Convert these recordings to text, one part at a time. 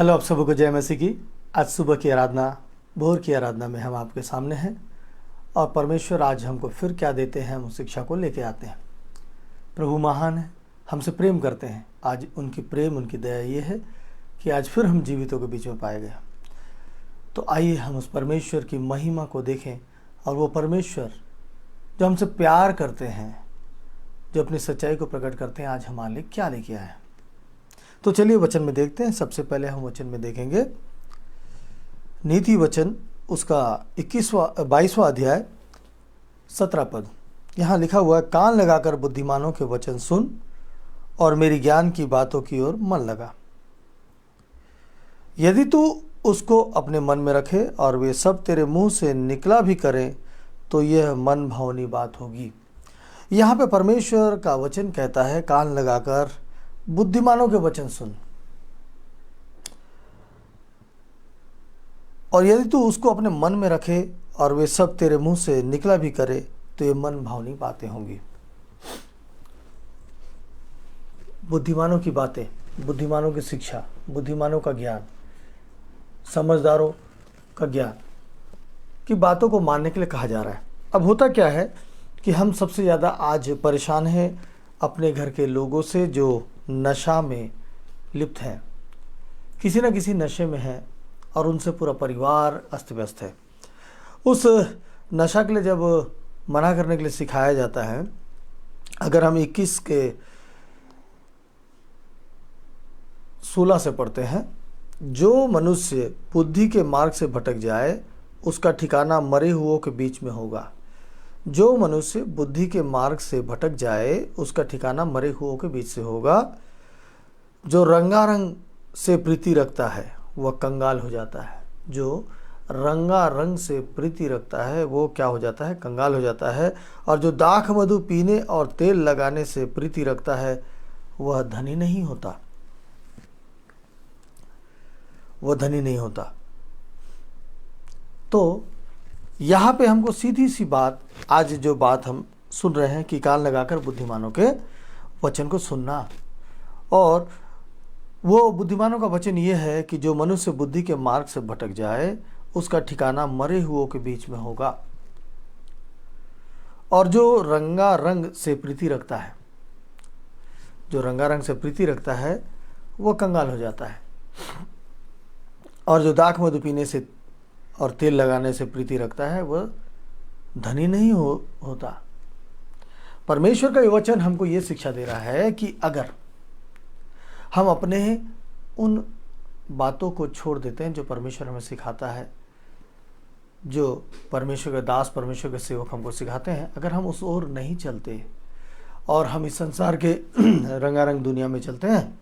Hello, आप सबको को जय मसीह की। आज सुबह की आराधना, भोर की आराधना में हम आपके सामने हैं और परमेश्वर आज हमको फिर क्या देते हैं, हम उस शिक्षा को लेके आते हैं। प्रभु महान है, हमसे प्रेम करते हैं। आज उनकी प्रेम, उनकी दया ये है कि आज फिर हम जीवितों के बीच में पाए गए। तो आइए हम उस परमेश्वर की महिमा को देखें और वो परमेश्वर जो हमसे प्यार करते हैं, जो अपनी सच्चाई को प्रकट करते हैं, आज हमारे लिए क्या लेके आए। तो चलिए वचन में देखते हैं। सबसे पहले हम वचन में देखेंगे नीति वचन, उसका 22वां अध्याय 17 पद। यहाँ लिखा हुआ है, कान लगाकर बुद्धिमानों के वचन सुन और मेरी ज्ञान की बातों की ओर मन लगा। यदि तू उसको अपने मन में रखे और वे सब तेरे मुंह से निकला भी करें तो यह मन भावनी बात होगी। यहाँ पे परमेश्वर का वचन कहता है, कान लगाकर बुद्धिमानों के वचन सुन और यदि तू उसको अपने मन में रखे और वे सब तेरे मुंह से निकला भी करे तो ये मन भावनी बातें होंगी। बुद्धिमानों की बातें, बुद्धिमानों की शिक्षा, बुद्धिमानों का ज्ञान, समझदारों का ज्ञान की बातों को मानने के लिए कहा जा रहा है। अब होता क्या है कि हम सबसे ज़्यादा आज परेशान हैं अपने घर के लोगों से जो नशा में लिप्त हैं, किसी न किसी नशे में है और उनसे पूरा परिवार अस्त व्यस्त है। उस नशा के लिए जब मना करने के लिए सिखाया जाता है, अगर हम 21 के 16 से पढ़ते हैं, जो मनुष्य बुद्धि के मार्ग से भटक जाए उसका ठिकाना मरे हुओं के बीच में होगा। जो मनुष्य बुद्धि के मार्ग से भटक जाए उसका ठिकाना मरे हुओं के बीच से होगा। जो रंगारंग से प्रीति रखता है वह कंगाल हो जाता है। जो रंगारंग से प्रीति रखता है वो क्या हो जाता है? कंगाल हो जाता है। और जो दाख मधु पीने और तेल लगाने से प्रीति रखता है वह धनी नहीं होता। वह धनी नहीं होता। तो यहाँ पे हमको सीधी सी बात, आज जो बात हम सुन रहे हैं कि कान लगाकर बुद्धिमानों के वचन को सुनना, और वो बुद्धिमानों का वचन ये है कि जो मनुष्य बुद्धि के मार्ग से भटक जाए उसका ठिकाना मरे हुओं के बीच में होगा। और जो रंगारंग से प्रीति रखता है, जो रंगारंग से प्रीति रखता है वो कंगाल हो जाता है। और जो दाख मधु पीने से और तेल लगाने से प्रीति रखता है वह धनी नहीं होता। परमेश्वर का ये वचन हमको ये शिक्षा दे रहा है कि अगर हम अपने उन बातों को छोड़ देते हैं जो परमेश्वर हमें सिखाता है, जो परमेश्वर के दास, परमेश्वर के सेवक हमको सिखाते हैं, अगर हम उस ओर नहीं चलते और हम इस संसार के रंगारंग दुनिया में चलते हैं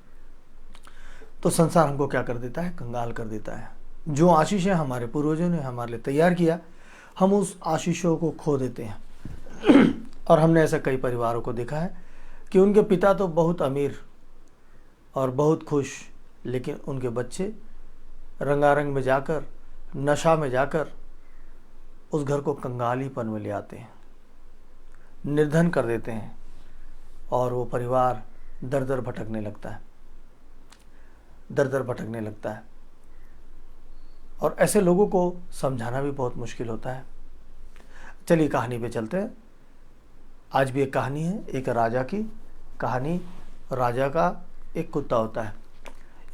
तो संसार हमको क्या कर देता है? कंगाल कर देता है। जो आशीषें हमारे पूर्वजों ने हमारे लिए तैयार किया, हम उस आशीषों को खो देते हैं। और हमने ऐसा कई परिवारों को देखा है कि उनके पिता तो बहुत अमीर और बहुत खुश, लेकिन उनके बच्चे रंगारंग में जाकर, नशा में जाकर उस घर को कंगालीपन में ले आते हैं, निर्धन कर देते हैं और वो परिवार दर दर भटकने लगता है, दर दर भटकने लगता है। और ऐसे लोगों को समझाना भी बहुत मुश्किल होता है। चलिए कहानी पे चलते हैं। आज भी एक कहानी है, एक राजा की कहानी। राजा का एक कुत्ता होता है।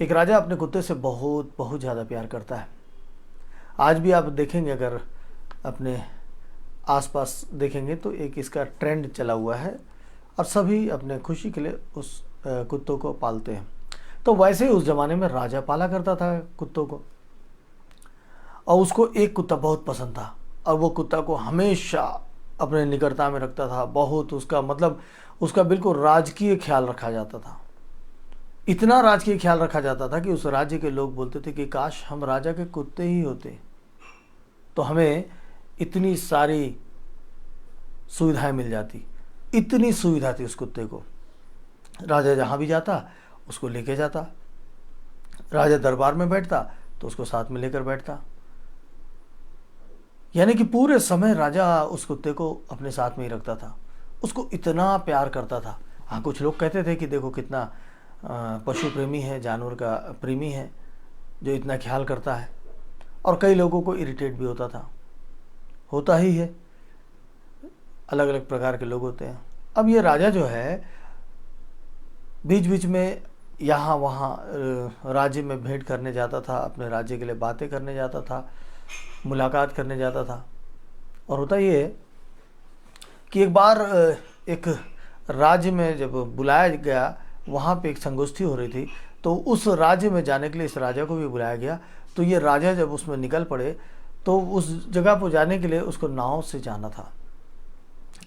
एक राजा अपने कुत्ते से बहुत बहुत ज़्यादा प्यार करता है। आज भी आप देखेंगे, अगर अपने आसपास देखेंगे तो एक इसका ट्रेंड चला हुआ है और सभी अपने खुशी के लिए उस कुत्तों को पालते हैं। तो वैसे ही उस ज़माने में राजा पाला करता था कुत्तों को, और उसको एक कुत्ता बहुत पसंद था और वो कुत्ता को हमेशा अपने निकटता में रखता था। बहुत उसका मतलब उसका बिल्कुल राजकीय ख्याल रखा जाता था। इतना राजकीय ख्याल रखा जाता था कि उस राज्य के लोग बोलते थे कि काश हम राजा के कुत्ते ही होते तो हमें इतनी सारी सुविधाएं मिल जाती। इतनी सुविधा थी उस कुत्ते को। राजा जहाँ भी जाता उसको लेके जाता, राजा दरबार में बैठता तो उसको साथ में लेकर बैठता। यानी कि पूरे समय राजा उस कुत्ते को अपने साथ में ही रखता था, उसको इतना प्यार करता था। हाँ, कुछ लोग कहते थे कि देखो कितना पशु प्रेमी है, जानवर का प्रेमी है, जो इतना ख्याल करता है, और कई लोगों को इरिटेट भी होता था, होता ही है, अलग अलग प्रकार के लोग होते हैं। अब ये राजा जो है बीच बीच में यहाँ वहाँ राज्य में भेंट करने जाता था, अपने राज्य के लिए बातें करने जाता था, मुलाकात करने जाता था। और होता ये है कि एक बार एक राज्य में जब बुलाया गया, वहाँ पे एक संगोष्ठी हो रही थी, तो उस राज्य में जाने के लिए इस राजा को भी बुलाया गया। तो ये राजा जब उसमें निकल पड़े तो उस जगह पर जाने के लिए उसको नाव से जाना था।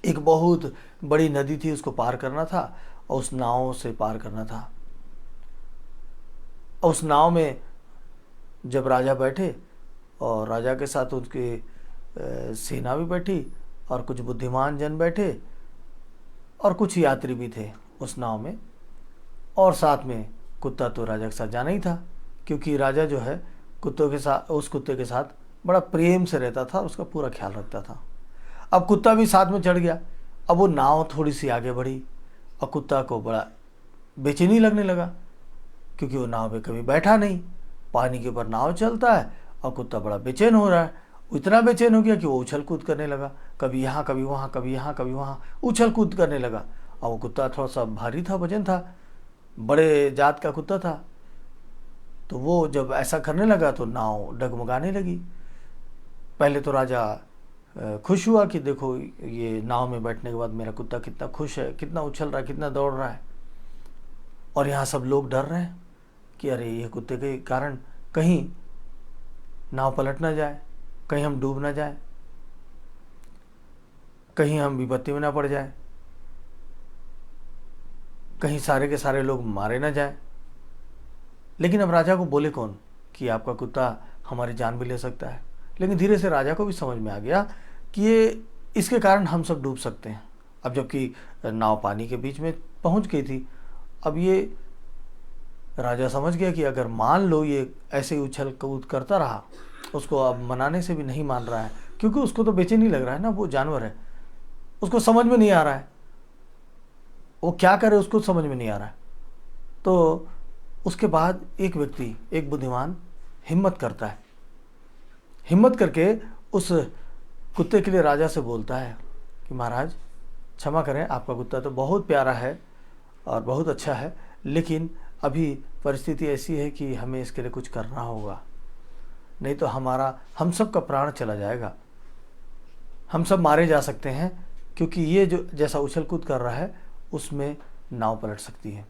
एक बहुत बड़ी नदी थी, उसको पार करना था और उस नाव से पार करना था। और उस नाव में जब राजा बैठे और राजा के साथ उसकी सेना भी बैठी और कुछ बुद्धिमान जन बैठे और कुछ यात्री भी थे उस नाव में, और साथ में कुत्ता तो राजा के साथ जाना ही था, क्योंकि राजा जो है कुत्तों के साथ, उस कुत्ते के साथ बड़ा प्रेम से रहता था, उसका पूरा ख्याल रखता था। अब कुत्ता भी साथ में चढ़ गया। अब वो नाव थोड़ी सी आगे बढ़ी और कुत्ता को बड़ा बेचैनी लगने लगा, क्योंकि वो नाव पे कभी बैठा नहीं, पानी के ऊपर नाव चलता है और कुत्ता बड़ा बेचैन हो रहा है। इतना बेचैन हो गया कि वो उछल कूद करने लगा, कभी यहाँ कभी वहाँ, कभी यहाँ कभी वहाँ, उछल कूद करने लगा। और वो कुत्ता थोड़ा सा भारी था, वजन था, बड़े जात का कुत्ता था। तो वो जब ऐसा करने लगा तो नाव डगमगाने लगी। पहले तो राजा खुश हुआ कि देखो ये नाव में बैठने के बाद मेरा कुत्ता कितना खुश है, कितना उछल रहा है, कितना दौड़ रहा है। और यहाँ सब लोग डर रहे हैं कि अरे ये कुत्ते के कारण कहीं नाव पलट ना जाए, कहीं हम डूब ना जाए, कहीं हम विपत्ति में ना पड़ जाए, कहीं सारे के सारे लोग मारे ना जाए। लेकिन अब राजा को बोले कौन कि आपका कुत्ता हमारी जान भी ले सकता है। लेकिन धीरे से राजा को भी समझ में आ गया कि ये इसके कारण हम सब डूब सकते हैं। अब जबकि नाव पानी के बीच में पहुंच गई थी, अब ये राजा समझ गया कि अगर मान लो ये ऐसे ही उछल कूद करता रहा, उसको अब मनाने से भी नहीं मान रहा है, क्योंकि उसको तो बेचैनी लग रहा है ना, वो जानवर है, उसको समझ में नहीं आ रहा है वो क्या करे, उसको समझ में नहीं आ रहा है। तो उसके बाद एक व्यक्ति, एक बुद्धिमान हिम्मत करता है, हिम्मत करके उस कुत्ते के लिए राजा से बोलता है कि महाराज क्षमा करें, आपका कुत्ता तो बहुत प्यारा है और बहुत अच्छा है, लेकिन अभी परिस्थिति ऐसी है कि हमें इसके लिए कुछ करना होगा, नहीं तो हम सब का प्राण चला जाएगा, हम सब मारे जा सकते हैं, क्योंकि ये जो जैसा उछल कूद कर रहा है उसमें नाव पलट सकती है।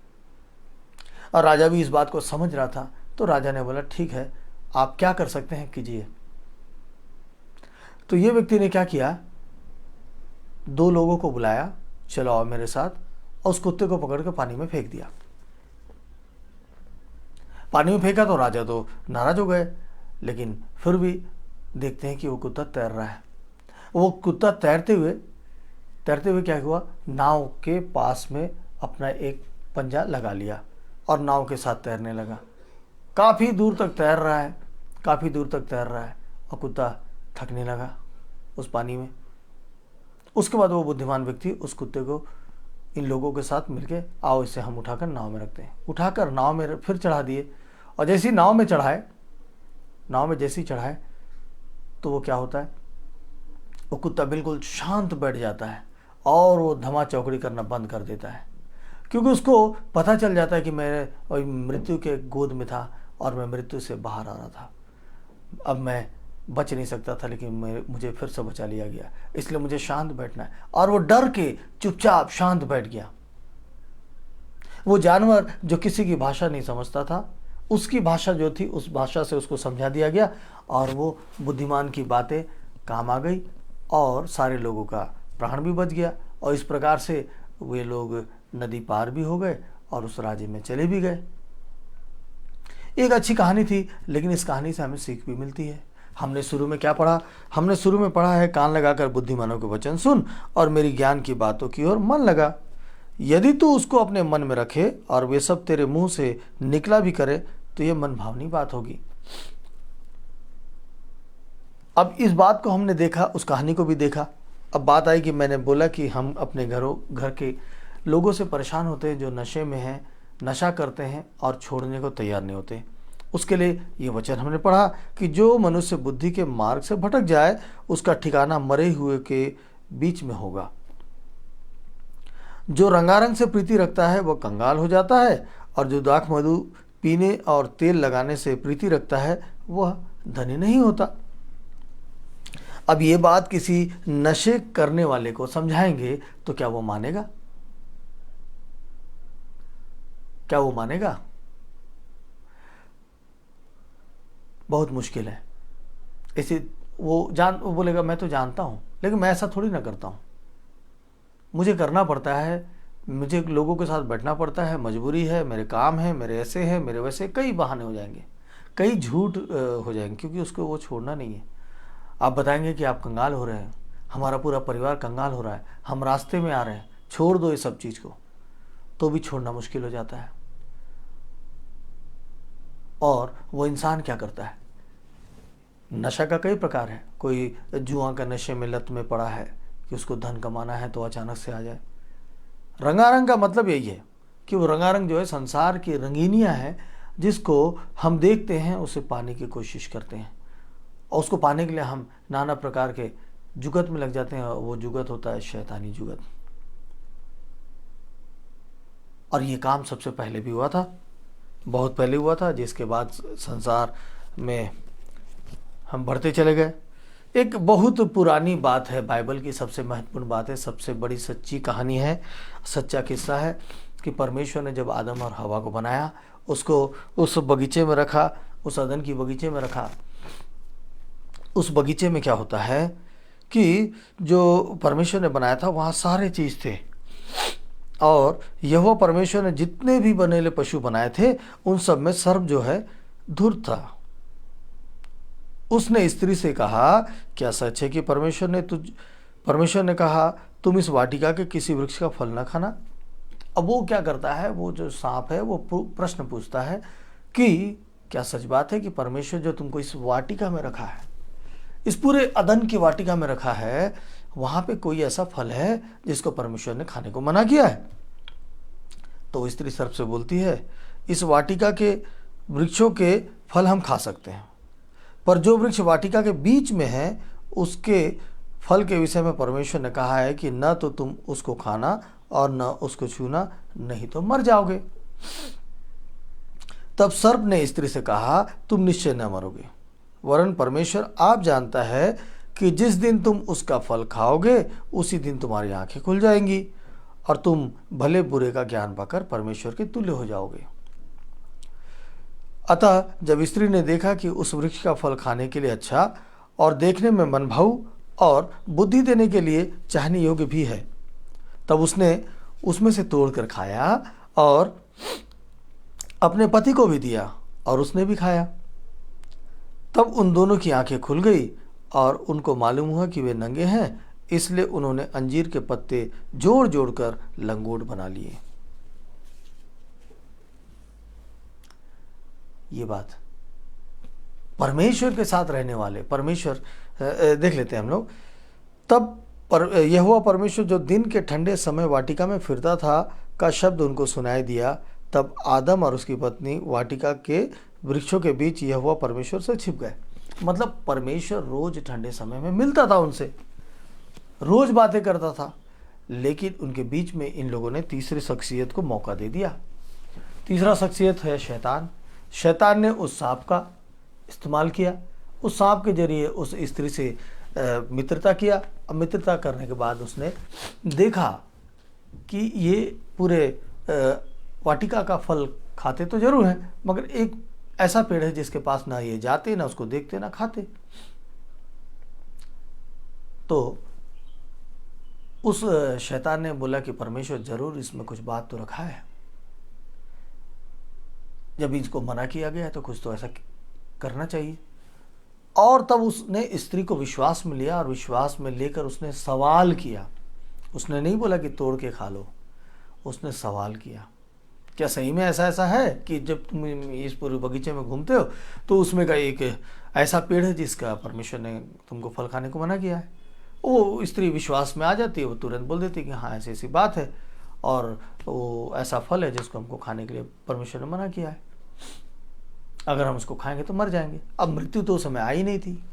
और राजा भी इस बात को समझ रहा था। तो राजा ने बोला ठीक है, आप क्या कर सकते हैं कीजिए। तो ये व्यक्ति ने क्या किया, 2 लोगों को बुलाया, चलो आओ मेरे साथ, और उस कुत्ते को पकड़ कर पानी में फेंक दिया। पानी में फेंका तो राजा तो नाराज हो गए, लेकिन फिर भी देखते हैं कि वो कुत्ता तैर रहा है। वो कुत्ता तैरते हुए क्या हुआ, नाव के पास में अपना एक पंजा लगा लिया और नाव के साथ तैरने लगा। काफ़ी दूर तक तैर रहा है और कुत्ता थकने लगा उस पानी में। उसके बाद वो बुद्धिमान व्यक्ति उस कुत्ते को इन लोगों के साथ मिलके, आओ इसे हम उठाकर नाव में रखते हैं, उठाकर नाव में फिर चढ़ा दिए। और जैसे ही नाव में जैसे ही चढ़ाए तो वो क्या होता है, वो कुत्ता बिल्कुल शांत बैठ जाता है और वो धमा चौकड़ी करना बंद कर देता है, क्योंकि उसको पता चल जाता है कि मैं मृत्यु के गोद में था और मैं मृत्यु से बाहर आ रहा था। अब मैं बच नहीं सकता था, लेकिन मुझे फिर से बचा लिया गया, इसलिए मुझे शांत बैठना है। और वो डर के चुपचाप शांत बैठ गया। वो जानवर जो किसी की भाषा नहीं समझता था, उसकी भाषा जो थी उस भाषा से उसको समझा दिया गया और वो बुद्धिमान की बातें काम आ गई और सारे लोगों का प्राण भी बच गया। और इस प्रकार से वे लोग नदी पार भी हो गए और उस राज्य में चले भी गए। एक अच्छी कहानी थी, लेकिन इस कहानी से हमें सीख भी मिलती है। हमने शुरू में क्या पढ़ा, हमने शुरू में पढ़ा है, कान लगाकर बुद्धिमानों के वचन सुन और मेरी ज्ञान की बातों की ओर मन लगा। यदि तू उसको अपने मन में रखे और वे सब तेरे मुंह से निकला भी करे तो ये मन भावनी बात होगी। अब इस बात को हमने देखा, उस कहानी को भी देखा। अब बात आई कि मैंने बोला कि हम अपने घर के लोगों से परेशान होते हैं जो नशे में हैं, नशा करते हैं और छोड़ने को तैयार नहीं होते। उसके लिए ये वचन हमने पढ़ा कि जो मनुष्य बुद्धि के मार्ग से भटक जाए उसका ठिकाना मरे हुए के बीच में होगा। जो रंगारंग से प्रीति रखता है वह कंगाल हो जाता है, और जो दाख मधु पीने और तेल लगाने से प्रीति रखता है वह धनी नहीं होता। अब ये बात किसी नशे करने वाले को समझाएंगे तो क्या वो मानेगा? क्या वो मानेगा? बहुत मुश्किल है। इसे वो बोलेगा मैं तो जानता हूं, लेकिन मैं ऐसा थोड़ी ना करता हूं, मुझे करना पड़ता है, मुझे लोगों के साथ बैठना पड़ता है, मजबूरी है, मेरे काम है, मेरे ऐसे हैं, मेरे वैसे, कई बहाने हो जाएंगे, कई झूठ हो जाएंगे, क्योंकि उसको वो छोड़ना नहीं है। आप बताएंगे कि आप कंगाल हो रहे हैं, हमारा पूरा परिवार कंगाल हो रहा है, हम रास्ते में आ रहे हैं, छोड़ दो ये सब चीज़ को, तो भी छोड़ना मुश्किल हो जाता है। और वो इंसान क्या करता है? नशा का कई प्रकार है। कोई जुआ का नशे में लत में पड़ा है कि उसको धन कमाना है तो अचानक से आ जाए। रंगारंग का मतलब यही है कि वो रंगारंग जो है संसार की रंगीनियां हैं, जिसको हम देखते हैं, उसे पाने की कोशिश करते हैं, और उसको पाने के लिए हम नाना प्रकार के जुगत में लग जाते हैं। वो जुगत होता है शैतानी जुगत। और ये काम सबसे पहले भी हुआ था, बहुत पहले हुआ था, जिसके बाद संसार में हम बढ़ते चले गए। एक बहुत पुरानी बात है, बाइबल की सबसे महत्वपूर्ण बात है, सबसे बड़ी सच्ची कहानी है, सच्चा किस्सा है कि परमेश्वर ने जब आदम और हवा को बनाया, उसको उस बगीचे में रखा, उस अदन की बगीचे में रखा। उस बगीचे में क्या होता है कि जो परमेश्वर ने बनाया था वहाँ सारे चीज़ थे, और यहोवा परमेश्वर ने जितने भी बनेले पशु बनाए थे उन सब में सर्प जो है धुर था। उसने स्त्री से कहा, क्या सच है कि परमेश्वर ने कहा तुम इस वाटिका के किसी वृक्ष का फल न खाना? अब वो क्या करता है, वो जो सांप है वो प्रश्न पूछता है कि क्या सच बात है कि परमेश्वर जो तुमको इस वाटिका में रखा है, इस पूरे अदन की वाटिका में रखा है, वहां पे कोई ऐसा फल है जिसको परमेश्वर ने खाने को मना किया है? तो स्त्री सर्प से बोलती है, इस वाटिका के वृक्षों के फल हम खा सकते हैं, पर जो वृक्ष वाटिका के बीच में है उसके फल के विषय में परमेश्वर ने कहा है कि न तो तुम उसको खाना और न उसको छूना, नहीं तो मर जाओगे। तब सर्प ने स्त्री से कहा, तुम निश्चय न मरोगे, वरन परमेश्वर आप जानता है कि जिस दिन तुम उसका फल खाओगे उसी दिन तुम्हारी आंखें खुल जाएंगी और तुम भले बुरे का ज्ञान पाकर परमेश्वर के तुल्य हो जाओगे। अतः जब स्त्री ने देखा कि उस वृक्ष का फल खाने के लिए अच्छा और देखने में मनभाऊ और बुद्धि देने के लिए चाहने योग्य भी है, तब उसने उसमें से तोड़कर खाया और अपने पति को भी दिया, और उसने भी खाया। तब उन दोनों की आंखें खुल गई और उनको मालूम हुआ कि वे नंगे हैं, इसलिए उन्होंने अंजीर के पत्ते जोड़ जोड़कर लंगोट बना लिए। ये बात परमेश्वर के साथ रहने वाले, परमेश्वर देख लेते हैं हम लोग। तब यहोवा परमेश्वर जो दिन के ठंडे समय वाटिका में फिरता था का शब्द उनको सुनाई दिया। तब आदम और उसकी पत्नी वाटिका के वृक्षों के बीच यहोवा परमेश्वर से छिप गए। मतलब परमेश्वर रोज ठंडे समय में मिलता था उनसे, रोज बातें करता था, लेकिन उनके बीच में इन लोगों ने तीसरी शख्सियत को मौका दे दिया। तीसरा शख्सियत है शैतान। शैतान ने उस सांप का इस्तेमाल किया, उस सांप के जरिए उस स्त्री से मित्रता किया। अब मित्रता करने के बाद उसने देखा कि ये पूरे वाटिका का फल खाते तो जरूर हैं, मगर एक ऐसा पेड़ है जिसके पास ना ये जाते, ना उसको देखते, ना खाते। तो उस शैतान ने बोला कि परमेश्वर जरूर इसमें कुछ बात तो रखा है, जब इसको मना किया गया है तो कुछ तो ऐसा करना चाहिए। और तब उसने स्त्री को विश्वास में लिया, और विश्वास में लेकर उसने सवाल किया। उसने नहीं बोला कि तोड़ के खा लो, उसने सवाल किया, क्या सही में ऐसा है कि जब तुम इस पूरे बगीचे में घूमते हो तो उसमें का एक ऐसा पेड़ है जिसका परमेश्वर ने तुमको फल खाने को मना किया है? वो स्त्री विश्वास में आ जाती है, वो तुरंत बोल देती है कि हाँ ऐसी बात है, और वो ऐसा फल है जिसको हमको खाने के लिए परमेश्वर ने मना किया है। अगर हम उसको खाएंगे तो मर जाएंगे। अब मृत्यु तो उस समय आई नहीं थी,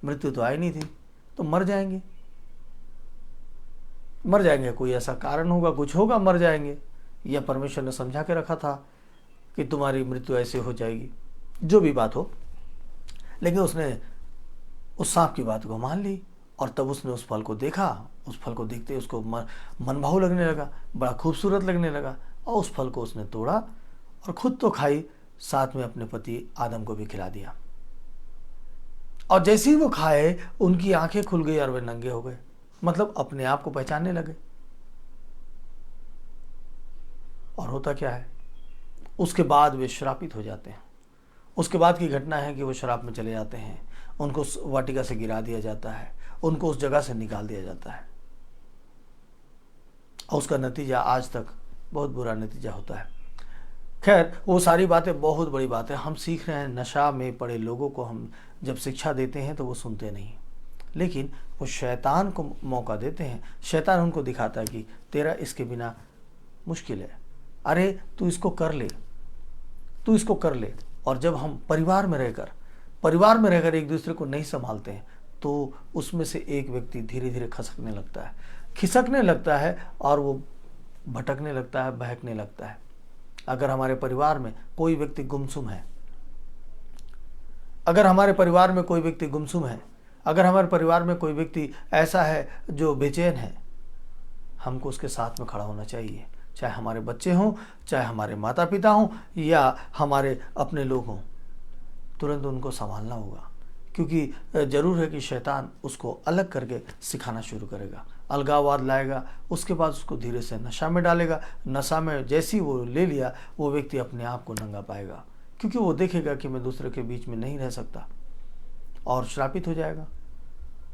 मृत्यु तो आई नहीं थी, तो मर जाएंगे। मर जाएंगे, कोई ऐसा कारण होगा, कुछ होगा, मर जाएंगे, या परमेश्वर ने समझा के रखा था कि तुम्हारी मृत्यु ऐसे हो जाएगी, जो भी बात हो। लेकिन उसने उस सांप की बात को मान ली, और तब उसने उस फल को देखा। उस फल को देखते ही उसको मनभाऊ लगने लगा, बड़ा खूबसूरत लगने लगा, और उस फल को उसने तोड़ा और खुद तो खाई, साथ में अपने पति आदम को भी खिला दिया। और जैसे ही वो खाए, उनकी आंखें खुल गई और वे नंगे हो गए, मतलब अपने आप को पहचानने लगे। और होता क्या है, उसके बाद वे श्रापित हो जाते हैं। उसके बाद की घटना है कि वो शराब में चले जाते हैं, उनको उस वाटिका से गिरा दिया जाता है, उनको उस जगह से निकाल दिया जाता है, और उसका नतीजा आज तक बहुत बुरा नतीजा होता है। खैर, वो सारी बातें बहुत बड़ी बात है, हम सीख रहे हैं। नशा में पड़े लोगों को हम जब शिक्षा देते हैं तो वो सुनते नहीं, लेकिन वो शैतान को मौका देते हैं। शैतान उनको दिखाता है कि तेरा इसके बिना मुश्किल है, अरे तू इसको कर ले, तू इसको कर ले। और जब हम परिवार में रहकर एक दूसरे को नहीं संभालते हैं, तो उसमें से एक व्यक्ति धीरे धीरे खिसकने लगता है और वो भटकने लगता है, बहकने लगता है। अगर हमारे परिवार में कोई व्यक्ति गुमसुम है, अगर हमारे परिवार में कोई व्यक्ति ऐसा है जो बेचैन है, हमको उसके साथ में खड़ा होना चाहिए। चाहे हमारे बच्चे हों, चाहे हमारे माता पिता हों, या हमारे अपने लोग हों, तुरंत उनको संभालना होगा। क्योंकि जरूर है कि शैतान उसको अलग करके सिखाना शुरू करेगा, अलगाववाद लाएगा, उसके बाद उसको धीरे से नशा में डालेगा। नशा में जैसी वो ले लिया, वो व्यक्ति अपने आप को नंगा पाएगा, क्योंकि वो देखेगा कि मैं दूसरे के बीच में नहीं रह सकता, और श्रापित हो जाएगा।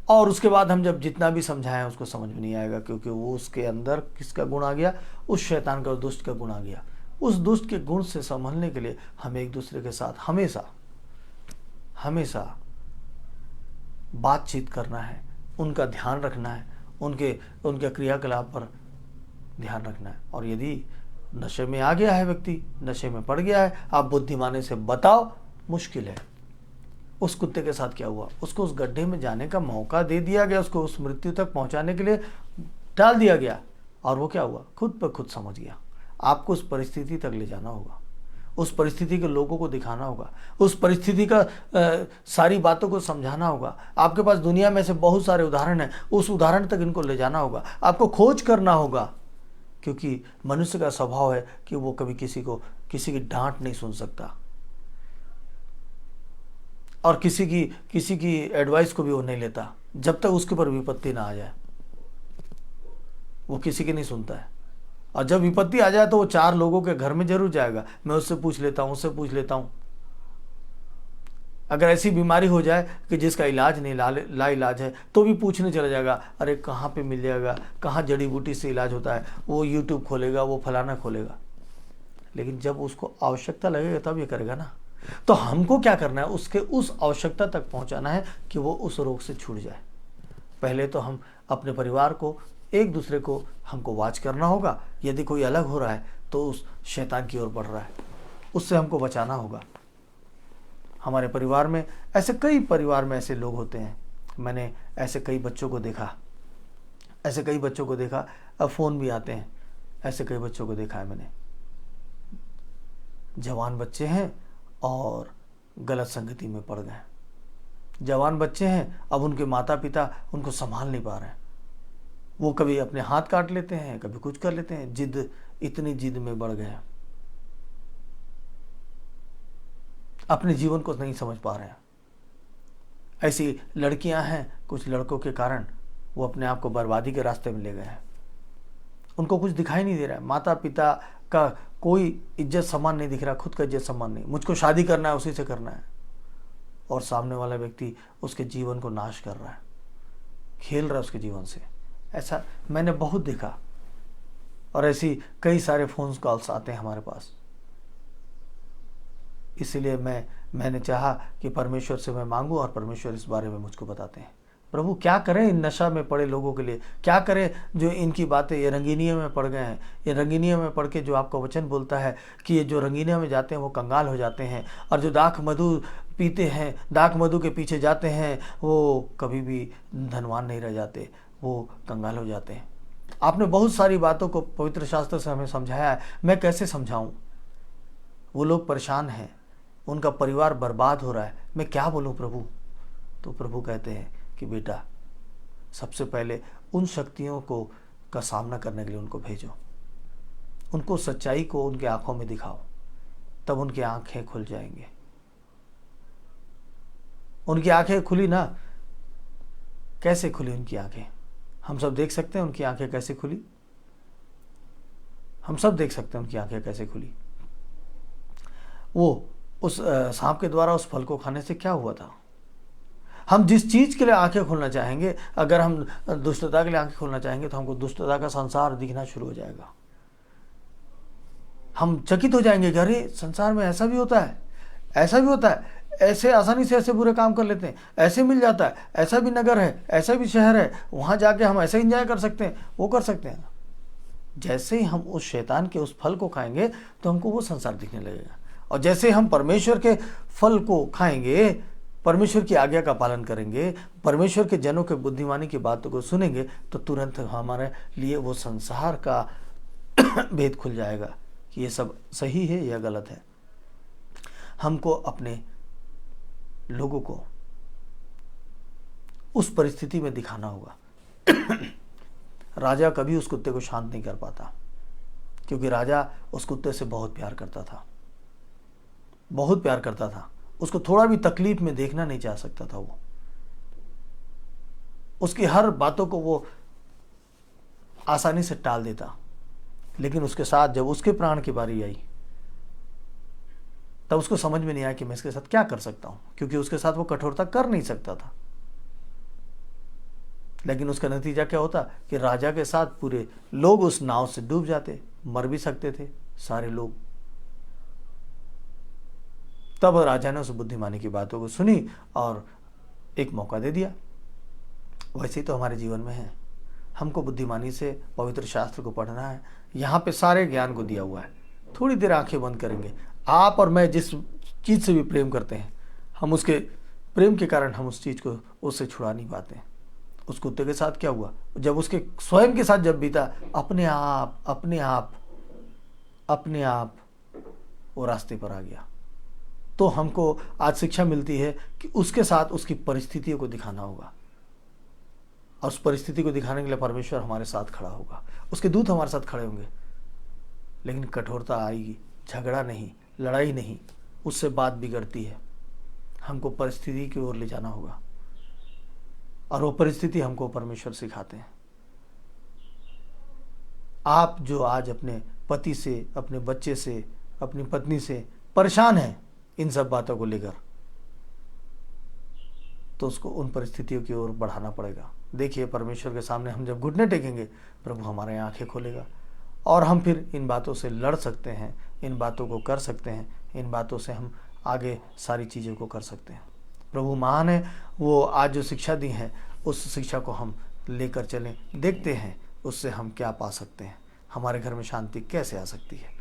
और उसके बाद हम जब जितना भी समझाएं उसको समझ में नहीं आएगा, क्योंकि वो उसके अंदर किसका गुण आ गया, उस शैतान का, दुष्ट का गुण आ गया। उस दुष्ट के गुण से संभलने के लिए हमें एक दूसरे के साथ हमेशा बातचीत करना है, उनका ध्यान रखना है, उनके क्रियाकलाप पर ध्यान रखना है। और यदि नशे में आ गया है व्यक्ति, नशे में पड़ गया है, आप बुद्धिमानी से बताओ, मुश्किल है। उस कुत्ते के साथ क्या हुआ, उसको उस गड्ढे में जाने का मौका दे दिया गया, उसको उस मृत्यु तक पहुंचाने के लिए डाल दिया गया, और वो क्या हुआ, खुद पर खुद समझ गया। आपको उस परिस्थिति तक ले जाना होगा, उस परिस्थिति के लोगों को दिखाना होगा, उस परिस्थिति का सारी बातों को समझाना होगा। आपके पास दुनिया में से बहुत सारे उदाहरण हैं, उस उदाहरण तक इनको ले जाना होगा, आपको खोज करना होगा। क्योंकि मनुष्य का स्वभाव है कि वो कभी किसी की डांट नहीं सुन सकता, और किसी की एडवाइस को भी वो नहीं लेता, जब तक उसके ऊपर विपत्ति ना आ जाए। वो किसी की नहीं सुनता है, और जब विपत्ति आ जाए तो वो 4 लोगों के घर में जरूर जाएगा, मैं उससे पूछ लेता हूँ, उससे पूछ लेता हूँ। अगर ऐसी बीमारी हो जाए कि जिसका इलाज नहीं, ला इलाज है, तो भी पूछने चला जाएगा, अरे कहाँ पे मिल जाएगा, कहाँ जड़ी बूटी से इलाज होता है। वो यूट्यूब खोलेगा, वो फलाना खोलेगा। लेकिन जब उसको आवश्यकता लगेगा तब ये करेगा ना। तो हमको क्या करना है, उसके उस आवश्यकता तक पहुंचाना है कि वो उस रोग से छूट जाए। पहले तो हम अपने परिवार को, एक दूसरे को हमको वॉच करना होगा। यदि कोई अलग हो रहा है तो उस शैतान की ओर बढ़ रहा है, उससे हमको बचाना होगा। हमारे परिवार में कई परिवार में ऐसे लोग होते हैं। मैंने ऐसे कई बच्चों को देखा, अब फ़ोन भी आते हैं, ऐसे कई बच्चों को देखा है मैंने। जवान बच्चे हैं और गलत संगति में पड़ गए। जवान बच्चे हैं, अब उनके माता पिता उनको संभाल नहीं पा रहे हैं। वो कभी अपने हाथ काट लेते हैं, कभी कुछ कर लेते हैं, इतनी जिद में बढ़ गए हैं, अपने जीवन को नहीं समझ पा रहे हैं। ऐसी लड़कियां हैं, कुछ लड़कों के कारण वो अपने आप को बर्बादी के रास्ते में ले गए हैं। उनको कुछ दिखाई नहीं दे रहा है, माता पिता का कोई इज्जत सम्मान नहीं दिख रहा, खुद का इज्जत सम्मान नहीं। मुझको शादी करना है, उसी से करना है, और सामने वाला व्यक्ति उसके जीवन को नाश कर रहा है, खेल रहा है उसके जीवन से। ऐसा मैंने बहुत देखा, और ऐसी कई सारे फोन कॉल्स आते हैं हमारे पास। इसीलिए मैंने चाहा कि परमेश्वर से मैं मांगूं, और परमेश्वर इस बारे में मुझको बताते हैं। प्रभु क्या करें इन नशा में पड़े लोगों के लिए, क्या करें जो इनकी बातें ये रंगीनियों में पड़ गए हैं। ये रंगीनियों में पड़ के जो आपका वचन बोलता है कि ये जो रंगीनियों में जाते हैं वो कंगाल हो जाते हैं, और जो दाख मधु पीते हैं, दाख मधु के पीछे जाते हैं, वो कभी भी धनवान नहीं रह जाते, वो कंगाल हो जाते हैं। आपने बहुत सारी बातों को पवित्र शास्त्र से हमें समझाया है, मैं कैसे समझाऊं। वो लोग परेशान हैं, उनका परिवार बर्बाद हो रहा है, मैं क्या बोलूं प्रभु। तो प्रभु कहते हैं कि बेटा सबसे पहले उन शक्तियों को का सामना करने के लिए उनको भेजो, उनको सच्चाई को उनके आंखों में दिखाओ, तब उनकी आंखें खुल जाएंगे। उनकी आंखें खुली ना, कैसे खुली उनकी आंखें, हम सब देख सकते हैं उनकी आंखें कैसे खुली, हम सब देख सकते हैं उनकी आंखें कैसे खुली। वो उस सांप के द्वारा उस फल को खाने से क्या हुआ था। हम जिस चीज के लिए आंखें खोलना चाहेंगे, अगर हम दुष्टता के लिए आंखें खोलना चाहेंगे तो हमको दुष्टता का संसार दिखना शुरू हो जाएगा। हम चकित हो जाएंगे कि अरे संसार में ऐसा भी होता है, ऐसा भी होता है, ऐसे आसानी से ऐसे बुरे काम कर लेते हैं, ऐसे मिल जाता है, ऐसा भी नगर है, ऐसा भी शहर है, वहां जाके हम ऐसे एंजॉय कर सकते हैं, वो कर सकते हैं। जैसे ही हम उस शैतान के उस फल को खाएंगे तो हमको वो संसार दिखने लगेगा, और जैसे हम परमेश्वर के फल को खाएंगे, परमेश्वर की आज्ञा का पालन करेंगे, परमेश्वर के जनों के बुद्धिमानी की बातों को सुनेंगे, तो तुरंत हमारे लिए वो संसार का भेद खुल जाएगा कि ये सब सही है या गलत है। हमको अपने लोगों को उस परिस्थिति में दिखाना होगा। राजा कभी उस कुत्ते को शांत नहीं कर पाता, क्योंकि राजा उस कुत्ते से बहुत प्यार करता था, बहुत प्यार करता था। उसको थोड़ा भी तकलीफ में देखना नहीं चाह सकता था। वो उसकी हर बातों को वो आसानी से टाल देता, लेकिन उसके साथ जब उसके प्राण की बारी आई तब उसको समझ में नहीं आया कि मैं इसके साथ क्या कर सकता हूं, क्योंकि उसके साथ वो कठोरता कर नहीं सकता था। लेकिन उसका नतीजा क्या होता कि राजा के साथ पूरे लोग उस नाव से डूब जाते, मर भी सकते थे सारे लोग। तब राजा ने उस बुद्धिमानी की बातों को सुनी और एक मौका दे दिया। वैसे ही तो हमारे जीवन में है, हमको बुद्धिमानी से पवित्र शास्त्र को पढ़ना है। यहाँ पे सारे ज्ञान को दिया हुआ है। थोड़ी देर आंखें बंद करेंगे, आप और मैं जिस चीज़ से भी प्रेम करते हैं, हम उसके प्रेम के कारण हम उस चीज़ को उससे छुड़ा नहीं पाते। उस कुत्ते के साथ क्या हुआ, जब उसके स्वयं के साथ जब बीता, अपने आप वो रास्ते पर आ गया। तो हमको आज शिक्षा मिलती है कि उसके साथ उसकी परिस्थितियों को दिखाना होगा, और उस परिस्थिति को दिखाने के लिए परमेश्वर हमारे साथ खड़ा होगा, उसके दूत हमारे साथ खड़े होंगे। लेकिन कठोरता आएगी, झगड़ा नहीं, लड़ाई नहीं, उससे बात बिगड़ती है। हमको परिस्थिति की ओर ले जाना होगा, और वो परिस्थिति हमको परमेश्वर सिखाते हैं। आप जो आज अपने पति से, अपने बच्चे से, अपनी पत्नी से परेशान हैं इन सब बातों को लेकर, तो उसको उन परिस्थितियों की ओर बढ़ाना पड़ेगा। देखिए, परमेश्वर के सामने हम जब घुटने टेकेंगे, प्रभु हमारे आंखें खोलेगा, और हम फिर इन बातों से लड़ सकते हैं, इन बातों को कर सकते हैं, इन बातों से हम आगे सारी चीज़ों को कर सकते हैं। प्रभु महान है, वो आज जो शिक्षा दी है उस शिक्षा को हम लेकर चलें, देखते हैं उससे हम क्या पा सकते हैं, हमारे घर में शांति कैसे आ सकती है।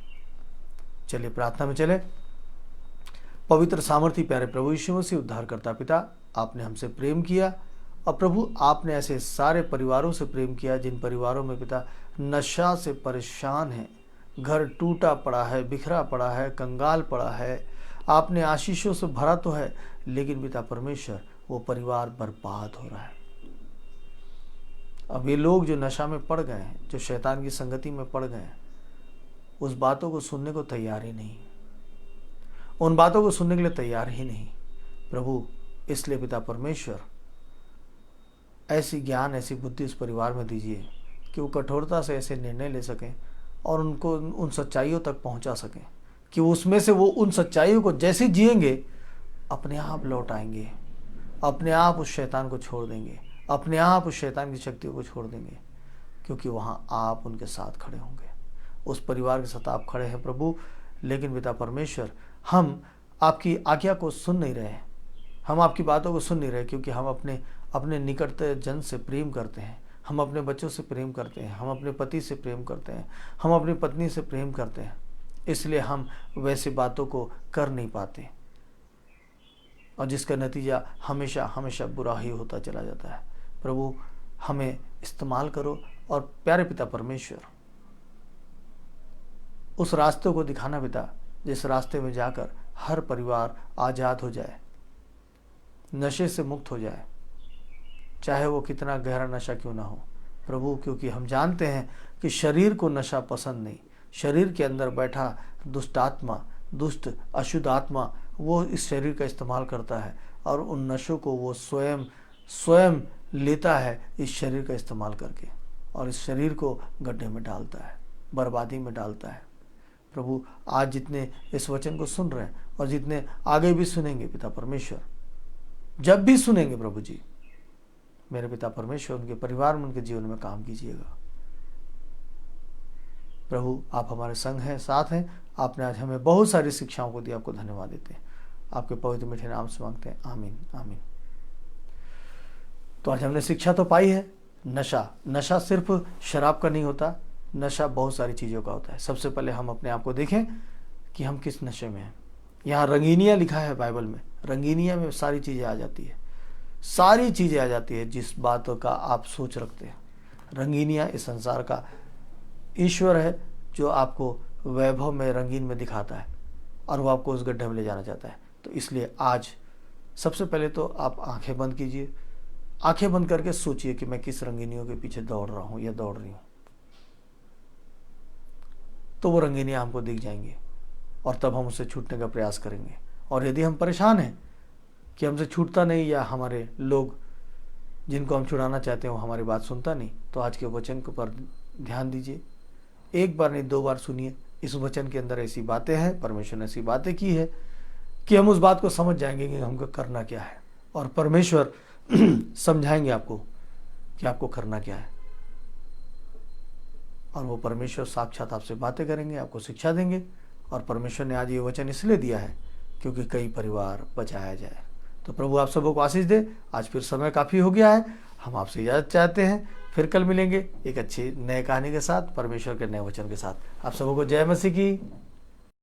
चलिए प्रार्थना में चले। पवित्र सामर्थी प्यारे प्रभु यीशु मसीह उद्धारकर्ता पिता, आपने हमसे प्रेम किया, और प्रभु आपने ऐसे सारे परिवारों से प्रेम किया जिन परिवारों में पिता नशा से परेशान है, घर टूटा पड़ा है, बिखरा पड़ा है, कंगाल पड़ा है। आपने आशीषों से भरा तो है, लेकिन पिता परमेश्वर वो परिवार बर्बाद हो रहा है। अब ये लोग जो नशा में पड़ गए हैं, जो शैतान की संगति में पड़ गए हैं, उस बातों को सुनने को तैयार ही नहीं, उन बातों को सुनने के लिए तैयार ही नहीं प्रभु। इसलिए पिता परमेश्वर ऐसी ज्ञान, ऐसी बुद्धि उस परिवार में दीजिए कि वो कठोरता से ऐसे निर्णय ले सकें और उनको उन सच्चाइयों तक पहुंचा सकें कि उसमें से वो उन सच्चाइयों को जैसे जिएंगे अपने आप लौट आएंगे, अपने आप उस शैतान को छोड़ देंगे, अपने आप उस शैतान की शक्तियों को छोड़ देंगे, क्योंकि वहाँ आप उनके साथ खड़े होंगे। उस परिवार के साथ आप खड़े हैं प्रभु। लेकिन पिता परमेश्वर, हम आपकी आज्ञा को सुन नहीं रहे, हम आपकी बातों को सुन नहीं रहे, क्योंकि हम अपने अपने निकटतम जन से प्रेम करते हैं, हम अपने बच्चों से प्रेम करते हैं, हम अपने पति से प्रेम करते हैं, हम अपनी पत्नी से प्रेम करते हैं, इसलिए हम वैसी बातों को कर नहीं पाते और जिसका नतीजा हमेशा हमेशा बुरा ही होता चला जाता है। प्रभु हमें इस्तेमाल करो और प्यारे पिता परमेश्वर उस रास्ते को दिखाना पिता, जिस रास्ते में जाकर हर परिवार आज़ाद हो जाए, नशे से मुक्त हो जाए, चाहे वो कितना गहरा नशा क्यों ना हो प्रभु, क्योंकि हम जानते हैं कि शरीर को नशा पसंद नहीं। शरीर के अंदर बैठा दुष्ट आत्मा, दुष्ट अशुद्ध आत्मा, वो इस शरीर का इस्तेमाल करता है और उन नशों को वो स्वयं लेता है इस शरीर का इस्तेमाल करके, और इस शरीर को गड्ढे में डालता है, बर्बादी में डालता है। प्रभु आज जितने इस वचन को सुन रहे हैं और जितने आगे भी सुनेंगे पिता परमेश्वर, जब भी सुनेंगे प्रभु जी, मेरे पिता परमेश्वर उनके परिवार में, उनके जीवन में काम कीजिएगा। प्रभु आप हमारे संग हैं, साथ हैं। आपने आज हमें बहुत सारी शिक्षाओं को दी, आपको धन्यवाद देते हैं। आपके पवित्र मीठे नाम से मांगते हैं, आमीन आमीन। तो आज हमने शिक्षा तो पाई है। नशा सिर्फ शराब का नहीं होता, नशा बहुत सारी चीज़ों का होता है। सबसे पहले हम अपने आप को देखें कि हम किस नशे में हैं। यहाँ रंगीनिया लिखा है बाइबल में, रंगीनिया में सारी चीज़ें आ जाती है, सारी चीज़ें आ जाती है जिस बातों का आप सोच रखते हैं। रंगीनिया इस संसार का ईश्वर है जो आपको वैभव में, रंगीन में दिखाता है और वो आपको उस गड्ढे में ले जाना चाहता है। तो इसलिए आज सबसे पहले तो आप आंखें बंद कीजिए, आंखें बंद करके सोचिए कि मैं किस रंगीनियों के पीछे दौड़ रहा हूँ या दौड़ रही हूँ। तो वो रंगीनियाँ हमको दिख जाएंगी और तब हम उससे छूटने का प्रयास करेंगे। और यदि हम परेशान हैं कि हमसे छूटता नहीं, या हमारे लोग जिनको हम छुड़ाना चाहते हैं वो हमारी बात सुनता नहीं, तो आज के वचन के पर ध्यान दीजिए। एक बार नहीं 2 बार सुनिए। इस वचन के अंदर ऐसी बातें हैं, परमेश्वर ने ऐसी बातें की है कि हम उस बात को समझ जाएंगे कि हमको करना क्या है, और परमेश्वर समझाएंगे आपको कि आपको करना क्या है। और वो परमेश्वर साक्षात आपसे बातें करेंगे, आपको शिक्षा देंगे। और परमेश्वर ने आज ये वचन इसलिए दिया है क्योंकि कई परिवार बचाया जाए। तो प्रभु आप सबको आशीष दे। आज फिर समय काफ़ी हो गया है, हम आपसे इजाज़त चाहते हैं। फिर कल मिलेंगे एक अच्छी नए कहानी के साथ, परमेश्वर के नए वचन के साथ। आप सबको जय मसीह की।